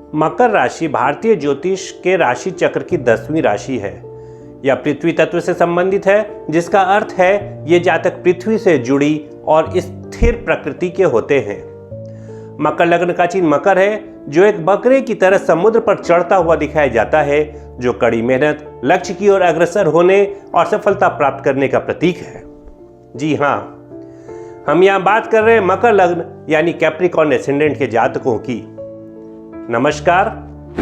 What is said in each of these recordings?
मकर राशि भारतीय ज्योतिष के राशि चक्र की 10वीं राशि है। यह पृथ्वी तत्व से संबंधित है, जिसका अर्थ है ये जातक पृथ्वी से जुड़ी और स्थिर प्रकृति के होते हैं। मकर लग्न का चिन्ह मकर है, जो एक बकरे की तरह समुद्र पर चढ़ता हुआ दिखाया जाता है, जो कड़ी मेहनत, लक्ष्य की ओर अग्रसर होने और सफलता प्राप्त करने का प्रतीक है। जी हाँ, हम यहाँ बात कर रहे हैं मकर लग्न यानी कैप्रिकॉर्न एसेंडेंट के जातकों की। नमस्कार,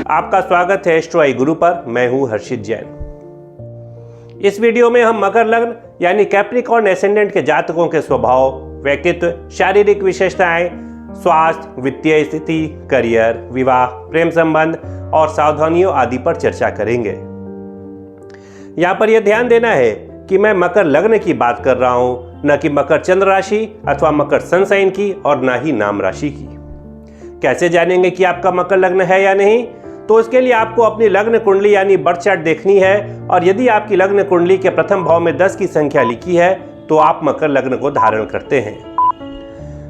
आपका स्वागत है एस्ट्रो आई गुरु पर। मैं हूं हर्षित जैन। इस वीडियो में हम मकर लग्न यानी कैप्रिकॉर्न एसेंडेंट के जातकों के स्वभाव, व्यक्तित्व, शारीरिक विशेषताएं, स्वास्थ्य, वित्तीय स्थिति, करियर, विवाह, प्रेम संबंध और सावधानियों आदि पर चर्चा करेंगे। यहाँ पर यह ध्यान देना है कि मैं मकर लग्न की बात कर रहा हूं, न कि मकर चंद्र राशि अथवा मकर सन साइन की और न ही नाम राशि की। कैसे जानेंगे कि आपका मकर लग्न है या नहीं? तो इसके लिए आपको अपनी लग्न कुंडली यानी बर्थ चार्ट देखनी है, और यदि आपकी लग्न कुंडली के प्रथम भाव में 10 की संख्या लिखी है तो आप मकर लग्न को धारण करते हैं।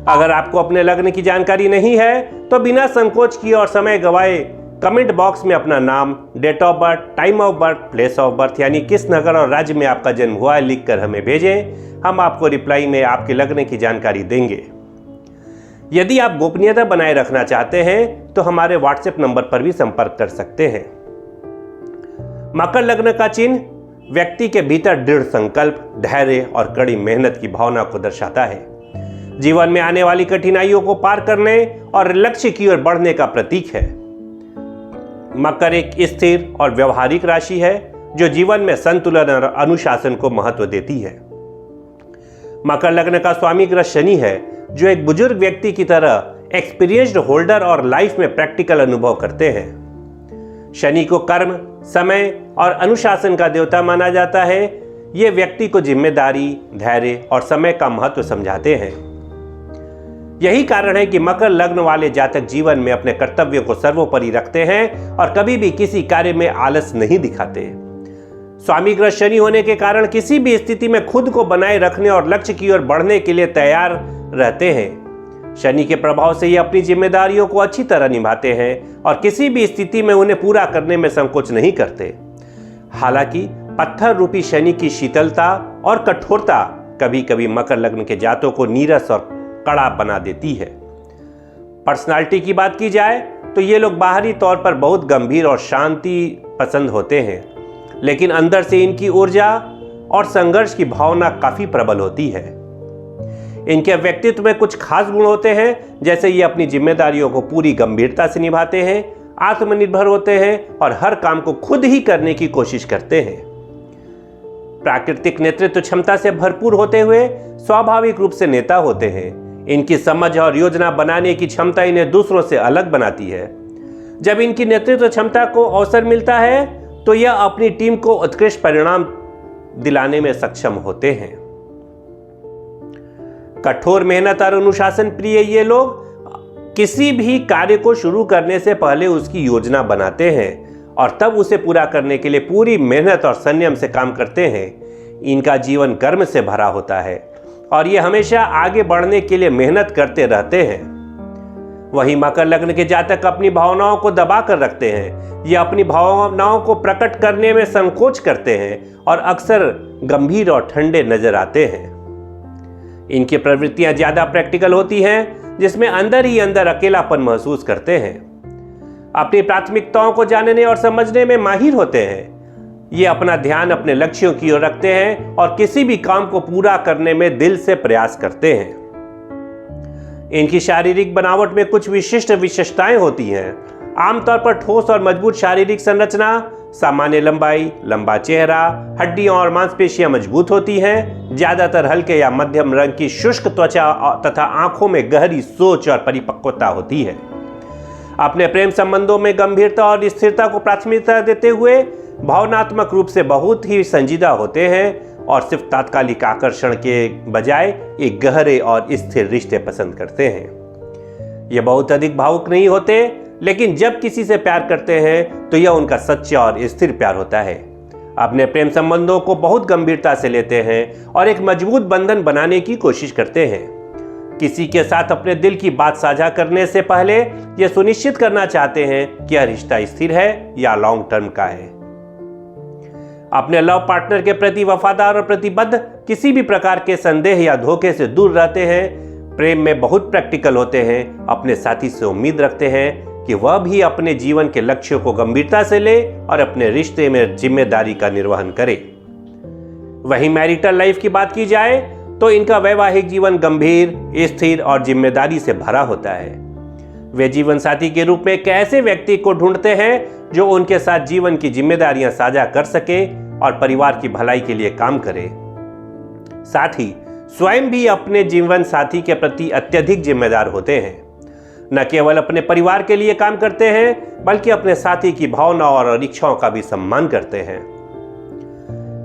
अगर आपको अपने लग्न की जानकारी नहीं है तो बिना संकोच किए और समय गवाए कमेंट बॉक्स में अपना नाम, date of birth, time of birth, place of birth यानी किस नगर और राज्य में आपका जन्म हुआ है लिखकर हमें भेजें। हम आपको रिप्लाई में आपके लग्न की जानकारी देंगे। यदि आप गोपनीयता बनाए रखना चाहते हैं तो हमारे व्हाट्सएप नंबर पर भी संपर्क कर सकते हैं। मकर लग्न का चिन्ह व्यक्ति के भीतर दृढ़ संकल्प, धैर्य और कड़ी मेहनत की भावना को दर्शाता है। जीवन में आने वाली कठिनाइयों को पार करने और लक्ष्य की ओर बढ़ने का प्रतीक है। मकर एक स्थिर और व्यवहारिक राशि है, जो जीवन में संतुलन और अनुशासन को महत्व देती है। मकर लग्न का स्वामी ग्रह शनि है, जो एक बुजुर्ग व्यक्ति की तरह एक्सपीरियंस्ड होल्डर और लाइफ में प्रैक्टिकल अनुभव करते हैं। शनि को कर्म, समय और अनुशासन का देवता माना जाता है। ये व्यक्ति को जिम्मेदारी, धैर्य और समय का महत्व समझाते हैं। यही कारण है कि मकर लग्न वाले जातक जीवन में अपने कर्तव्यों को सर्वोपरि रखते हैं और कभी भी किसी कार्य में आलस नहीं दिखाते। स्वामी ग्रह शनि होने के कारण किसी भी स्थिति में खुद को बनाए रखने और लक्ष्य की ओर बढ़ने के लिए तैयार रहते हैं। शनि के प्रभाव से ये अपनी जिम्मेदारियों को अच्छी तरह निभाते हैं और किसी भी स्थिति में उन्हें पूरा करने में संकोच नहीं करते। हालांकि पत्थर रूपी शनि की शीतलता और कठोरता कभी कभी मकर लग्न के जातकों को नीरस और कड़ा बना देती है। पर्सनालिटी की बात की जाए तो ये लोग बाहरी तौर पर बहुत गंभीर और शांति पसंद होते हैं, लेकिन अंदर से इनकी ऊर्जा और संघर्ष की भावना काफी प्रबल होती है। इनके व्यक्तित्व में कुछ खास गुण होते हैं, जैसे ये अपनी जिम्मेदारियों को पूरी गंभीरता से निभाते हैं, आत्मनिर्भर होते हैं और हर काम को खुद ही करने की कोशिश करते हैं। प्राकृतिक नेतृत्व क्षमता से भरपूर होते हुए स्वाभाविक रूप से नेता होते हैं। इनकी समझ और योजना बनाने की क्षमता इन्हें दूसरों से अलग बनाती है। जब इनकी नेतृत्व क्षमता को अवसर मिलता है तो यह अपनी टीम को उत्कृष्ट परिणाम दिलाने में सक्षम होते हैं। कठोर मेहनत और अनुशासन प्रिय ये लोग किसी भी कार्य को शुरू करने से पहले उसकी योजना बनाते हैं और तब उसे पूरा करने के लिए पूरी मेहनत और संयम से काम करते हैं। इनका जीवन कर्म से भरा होता है और ये हमेशा आगे बढ़ने के लिए मेहनत करते रहते हैं। वहीं मकर लग्न के जातक अपनी भावनाओं को दबा कर रखते हैं। ये अपनी भावनाओं को प्रकट करने में संकोच करते हैं और अक्सर गंभीर और ठंडे नजर आते हैं। इनकी प्रवृत्तियां ज्यादा प्रैक्टिकल होती हैं, जिसमें अंदर ही अंदर अकेलापन महसूस करते हैं। अपनी प्राथमिकताओं को जानने और समझने में माहिर होते हैं। ये अपना ध्यान अपने लक्ष्यों की ओर रखते हैं और किसी भी काम को पूरा करने में दिल से प्रयास करते हैं। इनकी शारीरिक बनावट में कुछ विशिष्ट विशेषताएं होती हैं। आमतौर पर ठोस और मजबूत शारीरिक संरचना, सामान्य लंबाई, लंबा चेहरा, हड्डियां और मांसपेशियां मजबूत होती हैं। ज्यादातर हल्के या मध्यम रंग की शुष्क त्वचा तथा आंखों में गहरी सोच और परिपक्वता होती है। अपने प्रेम संबंधों में गंभीरता और स्थिरता को प्राथमिकता देते हुए भावनात्मक रूप से बहुत ही संजीदा होते हैं और सिर्फ तात्कालिक आकर्षण के बजाय एक गहरे और स्थिर रिश्ते पसंद करते हैं। ये बहुत अधिक भावुक नहीं होते, लेकिन जब किसी से प्यार करते हैं तो यह उनका सच्चा और स्थिर प्यार होता है। अपने प्रेम संबंधों को बहुत गंभीरता से लेते हैं और एक मजबूत बंधन बनाने की कोशिश करते हैं। किसी के साथ अपने दिल की बात साझा करने से पहले यह सुनिश्चित करना चाहते हैं कि यह रिश्ता स्थिर है या लॉन्ग टर्म का है। अपने लव पार्टनर के प्रति वफादार और प्रतिबद्ध, किसी भी प्रकार के संदेह या धोखे से दूर रहते हैं, प्रेम में बहुत प्रैक्टिकल होते हैं, अपने साथी से उम्मीद रखते हैं कि वह भी अपने जीवन के लक्ष्यों को गंभीरता से ले और अपने रिश्ते में जिम्मेदारी का निर्वहन करे। वहीं मैरिटल लाइफ की बात की जाए तो इनका वैवाहिक जीवन गंभीर, स्थिर और जिम्मेदारी से भरा होता है। वे जीवन साथी के रूप में एक ऐसे व्यक्ति को ढूंढते हैं जो उनके साथ जीवन की जिम्मेदारियां साझा कर सके और परिवार की भलाई के लिए काम करे। साथ ही स्वयं भी अपने जीवन साथी के प्रति अत्यधिक जिम्मेदार होते हैं। न केवल अपने परिवार के लिए काम करते हैं बल्कि अपने साथी की भावना और इच्छाओं का भी सम्मान करते हैं।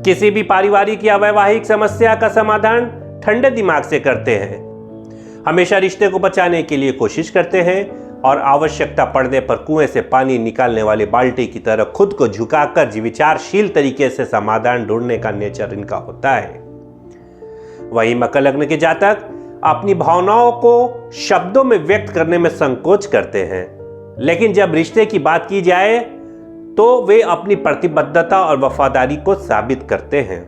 किसी भी पारिवारिक या वैवाहिक समस्या का समाधान ठंडे दिमाग से करते हैं, हमेशा रिश्ते को बचाने के लिए कोशिश करते हैं और आवश्यकता पड़ने पर कुएं से पानी निकालने वाले बाल्टी की तरह खुद को झुकाकर विचारशील तरीके से समाधान ढूंढने का नेचर इनका होता है। वहीं मकर लग्न के जातक अपनी भावनाओं को शब्दों में व्यक्त करने में संकोच करते हैं, लेकिन जब रिश्ते की बात की जाए तो वे अपनी प्रतिबद्धता और वफादारी को साबित करते हैं।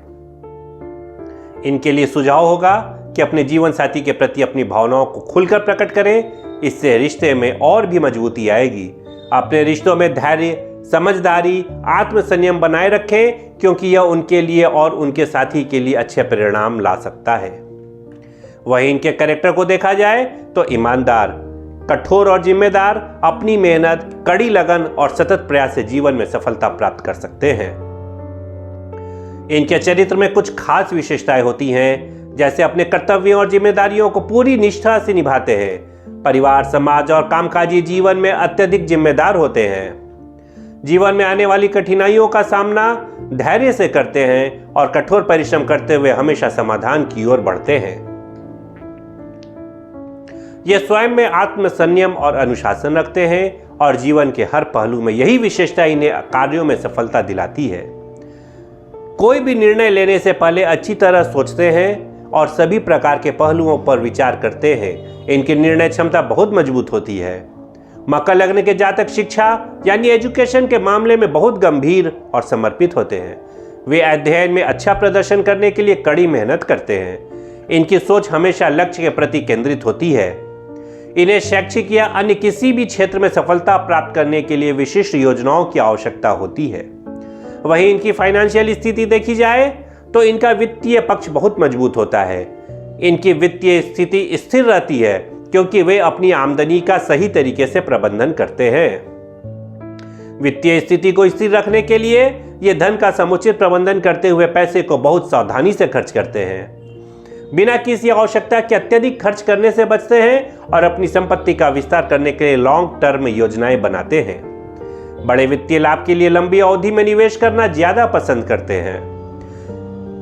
इनके लिए सुझाव होगा कि अपने जीवन साथी के प्रति अपनी भावनाओं को खुलकर प्रकट करें, इससे रिश्ते में और भी मजबूती आएगी। अपने रिश्तों में धैर्य, समझदारी, आत्मसंयम बनाए रखें, क्योंकि यह उनके लिए और उनके साथी के लिए अच्छे परिणाम ला सकता है। वहीं इनके कैरेक्टर को देखा जाए तो ईमानदार, कठोर और जिम्मेदार, अपनी मेहनत, कड़ी लगन और सतत प्रयास से जीवन में सफलता प्राप्त कर सकते हैं। इनके चरित्र में कुछ खास विशेषताएं होती हैं, जैसे अपने कर्तव्यों और जिम्मेदारियों को पूरी निष्ठा से निभाते हैं, परिवार, समाज और कामकाजी जीवन में अत्यधिक जिम्मेदार होते हैं, जीवन में आने वाली कठिनाइयों का सामना धैर्य से करते हैं और कठोर परिश्रम करते हुए हमेशा समाधान की ओर बढ़ते हैं। ये स्वयं में आत्मसंयम और अनुशासन रखते हैं और जीवन के हर पहलू में यही विशेषता इन्हें कार्यों में सफलता दिलाती है। कोई भी निर्णय लेने से पहले अच्छी तरह सोचते हैं और सभी प्रकार के पहलुओं पर विचार करते हैं। इनकी निर्णय क्षमता बहुत मजबूत होती है। मकर लग्न के जातक शिक्षा यानी एजुकेशन के मामले में बहुत गंभीर और समर्पित होते हैं। वे अध्ययन में अच्छा प्रदर्शन करने के लिए कड़ी मेहनत करते हैं। इनकी सोच हमेशा लक्ष्य के प्रति केंद्रित होती है। इन्हें शैक्षिक या अन्य किसी भी क्षेत्र में सफलता प्राप्त करने के लिए विशिष्ट योजनाओं की आवश्यकता होती है। वहीं इनकी फाइनेंशियल स्थिति देखी जाए तो इनका वित्तीय पक्ष बहुत मजबूत होता है। इनकी वित्तीय स्थिति स्थिर रहती है क्योंकि वे अपनी आमदनी का सही तरीके से प्रबंधन करते हैं। वित्तीय स्थिति को स्थिर रखने के लिए ये धन का समुचित प्रबंधन करते हुए पैसे को बहुत सावधानी से खर्च करते हैं, बिना किसी आवश्यकता के अत्यधिक खर्च करने से बचते हैं और अपनी संपत्ति का विस्तार करने के लिए लॉन्ग टर्म योजनाएं बनाते हैं। बड़े वित्तीय लाभ के लिए लंबी अवधि में निवेश करना ज्यादा पसंद करते हैं।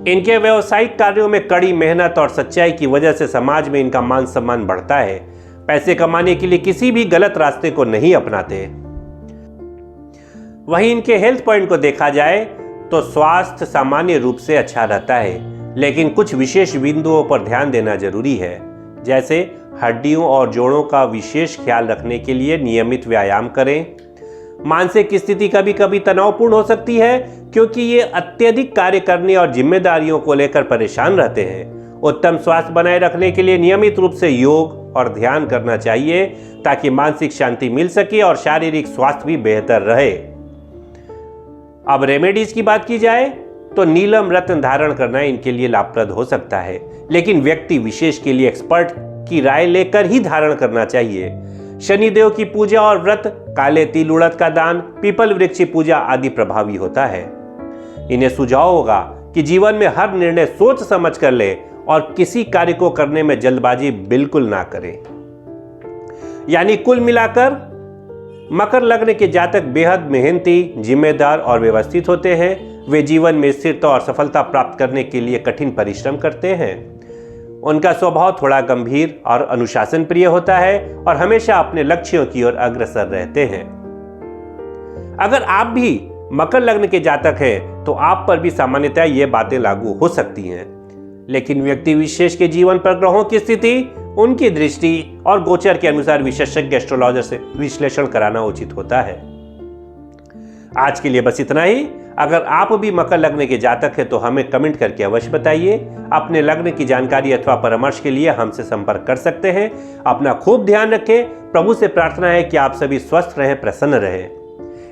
इनके व्यावसायिक कार्यों में कड़ी मेहनत और सच्चाई की वजह से समाज में इनका मान सम्मान बढ़ता है। पैसे कमाने के लिए किसी भी गलत रास्ते को नहीं अपनाते। वहीं इनके हेल्थ पॉइंट को देखा जाए तो स्वास्थ्य सामान्य रूप से अच्छा रहता है, लेकिन कुछ विशेष बिंदुओं पर ध्यान देना जरूरी है, जैसे हड्डियों और जोड़ों का विशेष ख्याल रखने के लिए नियमित व्यायाम करें। मानसिक स्थिति कभी कभी तनावपूर्ण हो सकती है क्योंकि ये अत्यधिक कार्य करने और जिम्मेदारियों को लेकर परेशान रहते हैं। उत्तम स्वास्थ्य बनाए रखने के लिए नियमित रूप से योग और ध्यान करना चाहिए ताकि मानसिक शांति मिल सके और शारीरिक स्वास्थ्य भी बेहतर रहे। अब रेमेडीज की बात की जाए तो नीलम रत्न धारण करना इनके लिए लाभप्रद हो सकता है, लेकिन व्यक्ति विशेष के लिए एक्सपर्ट की राय लेकर ही धारण करना चाहिए। शनिदेव की पूजा और व्रत, काले तिल उड़द का दान, पीपल वृक्ष की पूजा आदि प्रभावी होता है। इन्हें सुझाव होगा कि जीवन में हर निर्णय सोच समझ कर ले और किसी कार्य को करने में जल्दबाजी बिल्कुल ना करें। यानी कुल मिलाकर मकर लग्न के जातक बेहद मेहनती, जिम्मेदार और व्यवस्थित होते हैं। वे जीवन में स्थिरता और सफलता प्राप्त करने के लिए कठिन परिश्रम करते हैं। उनका स्वभाव थोड़ा गंभीर और अनुशासन प्रिय होता है और हमेशा अपने लक्ष्यों की ओर अग्रसर रहते हैं। अगर आप भी मकर लग्न के जातक हैं तो आप पर भी सामान्यतः ये बातें लागू हो सकती हैं, लेकिन व्यक्ति विशेष के जीवन पर ग्रहों की स्थिति, उनकी दृष्टि और गोचर के अनुसार विशेषज्ञ एस्ट्रोलॉजर से विश्लेषण कराना उचित होता है। आज के लिए बस इतना ही। अगर आप भी मकर लग्न के जातक हैं तो हमें कमेंट करके अवश्य बताइए। अपने लग्न की जानकारी अथवा परामर्श के लिए हमसे संपर्क कर सकते हैं। अपना खूब ध्यान रखें। प्रभु से प्रार्थना है कि आप सभी स्वस्थ रहें, प्रसन्न रहें।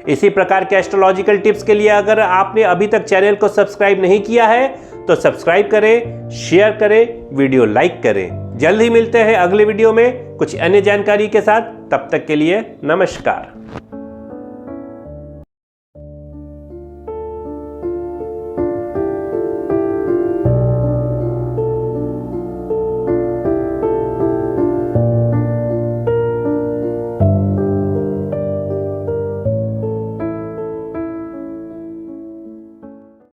इसी प्रकार के एस्ट्रोलॉजिकल टिप्स के लिए अगर आपने अभी तक चैनल को सब्सक्राइब नहीं किया है तो सब्सक्राइब करें, शेयर करें, वीडियो लाइक करें। जल्द ही मिलते हैं अगले वीडियो में कुछ अन्य जानकारी के साथ। तब तक के लिए नमस्कार।